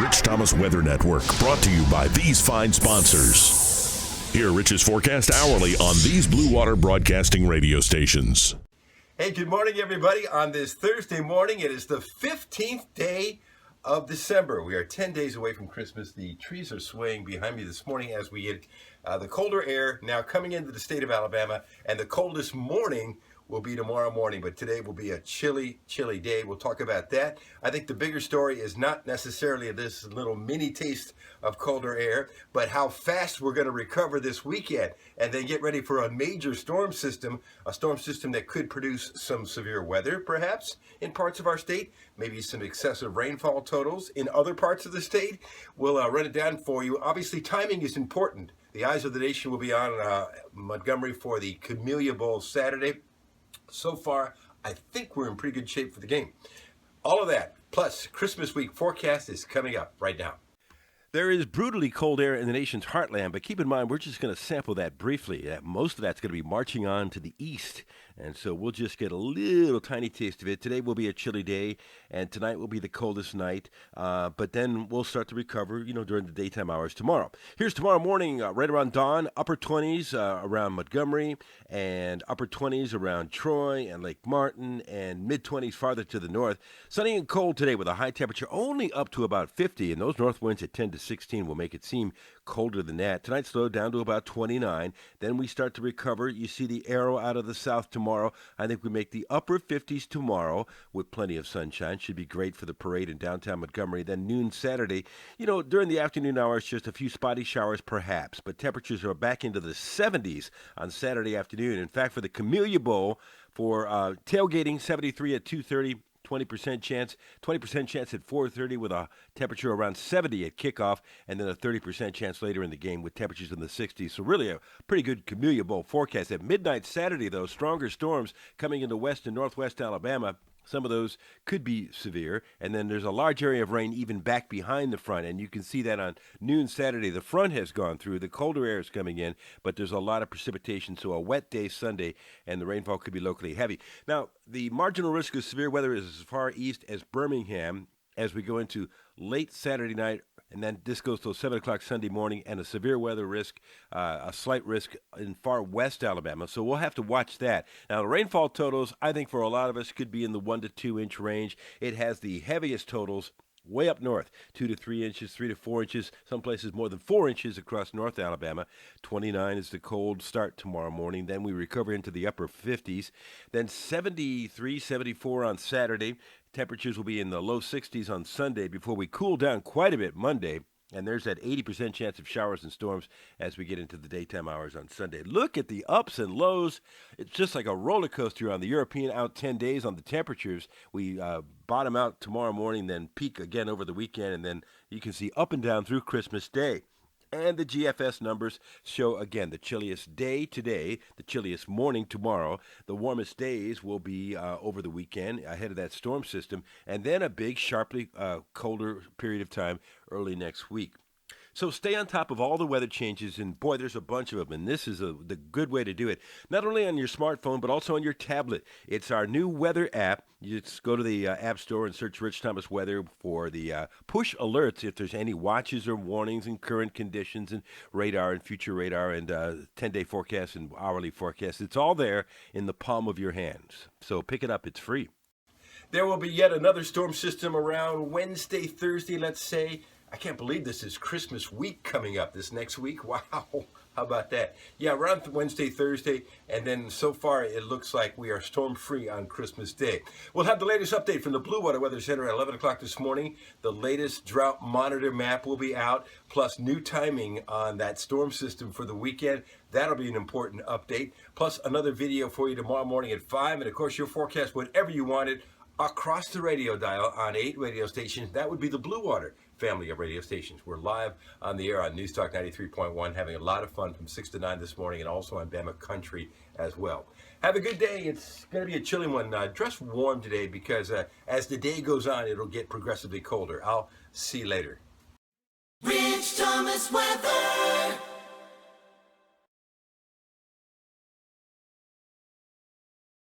Rich Thomas Weather Network, brought to you by these fine sponsors. Hear Rich's forecast hourly on these Blue Water Broadcasting radio stations. Hey, good morning, everybody. On this Thursday morning, it is the 15th day of December. We are 10 days away from Christmas. The trees are swaying behind me this morning as we get the colder air now coming into the state of Alabama, and the coldest morning will be tomorrow morning, but today will be a chilly day. We'll talk about that. I think the bigger story is not necessarily this little mini taste of colder air, but how fast we're going to recover this weekend and then get ready for a major storm system, a storm system that could produce some severe weather, perhaps, in parts of our state, maybe some excessive rainfall totals in other parts of the state. We'll run it down for you. Obviously, timing is important. The eyes of the nation will be on Montgomery for the Camellia Bowl Saturday. So far, I think we're in pretty good shape for the game. All of that, plus Christmas week forecast is coming up right now. There is brutally cold air in the nation's heartland, but keep in mind, we're just going to sample that briefly. Most of that's going to be marching on to the east, and so we'll just get a little tiny taste of it. Today will be a chilly day, and tonight will be the coldest night, but then we'll start to recover, during the daytime hours tomorrow. Here's tomorrow morning, right around dawn, upper 20s around Montgomery, and upper 20s around Troy and Lake Martin, and mid-20s farther to the north. Sunny and cold today with a high temperature only up to about 50, and those north winds at 10 to 16 will make it seem colder than that. Tonight slowed down to about 29. Then we start to recover. You see the arrow out of the south tomorrow. I think we make the upper 50s tomorrow with plenty of sunshine. Should be great for the parade in downtown Montgomery. Then noon Saturday, during the afternoon hours, just a few spotty showers perhaps, but temperatures are back into the 70s on Saturday afternoon. In fact, for the Camellia Bowl, for tailgating, 73 at 2:30. 20% chance at 4:30 with a temperature around 70 at kickoff, and then a 30% chance later in the game with temperatures in the 60s. So really a pretty good Camellia Bowl forecast. At midnight Saturday, though, stronger storms coming into west and northwest Alabama. Some of those could be severe, and then there's a large area of rain even back behind the front, and you can see that on noon Saturday. The front has gone through, the colder air is coming in, but there's a lot of precipitation, so a wet day Sunday, and the rainfall could be locally heavy. Now, the marginal risk of severe weather is as far east as Birmingham as we go into late Saturday night, and then this goes till 7 o'clock Sunday morning, and a severe weather risk, a slight risk in far west Alabama. So we'll have to watch that. Now, the rainfall totals, I think for a lot of us, could be in the 1 to 2 inch range. It has the heaviest totals way up north, 2 to 3 inches, 3 to 4 inches, some places more than 4 inches across North Alabama. 29 is the cold start tomorrow morning. Then we recover into the upper 50s. Then 73, 74 on Saturday. Temperatures will be in the low 60s on Sunday before we cool down quite a bit Monday. And there's that 80% chance of showers and storms as we get into the daytime hours on Sunday. Look at the ups and lows. It's just like a roller coaster on the European out 10 days on the temperatures. We bottom out tomorrow morning, then peak again over the weekend, and then you can see up and down through Christmas Day. And the GFS numbers show, again, the chilliest day today, the chilliest morning tomorrow. The warmest days will be over the weekend ahead of that storm system, and then a big, sharply colder period of time early next week. So stay on top of all the weather changes, and boy, there's a bunch of them, and this is the good way to do it. Not only on your smartphone, but also on your tablet. It's our new weather app. You just go to the App Store and search Rich Thomas Weather for the push alerts if there's any watches or warnings and current conditions and radar and future radar and 10-day forecast and hourly forecast. It's all there in the palm of your hands. So pick it up. It's free. There will be yet another storm system around Wednesday, Thursday, let's say. I can't believe this is Christmas week coming up this next week. Wow. How about that? Yeah, around Wednesday, Thursday, and then so far it looks like we are storm-free on Christmas Day. We'll have the latest update from the Blue Water Weather Center at 11 o'clock this morning. The latest drought monitor map will be out, plus new timing on that storm system for the weekend. That'll be an important update, plus another video for you tomorrow morning at 5, and of course your forecast, whatever you wanted, across the radio dial on 8 radio stations. That would be the Blue Water family of radio stations. We're live on the air on News Talk 93.1, having a lot of fun from 6 to 9 this morning, and also on Bama Country as well. Have a good day. It's going to be a chilly one. Dress warm today because as the day goes on, it'll get progressively colder. I'll see you later. Rich Thomas Weather.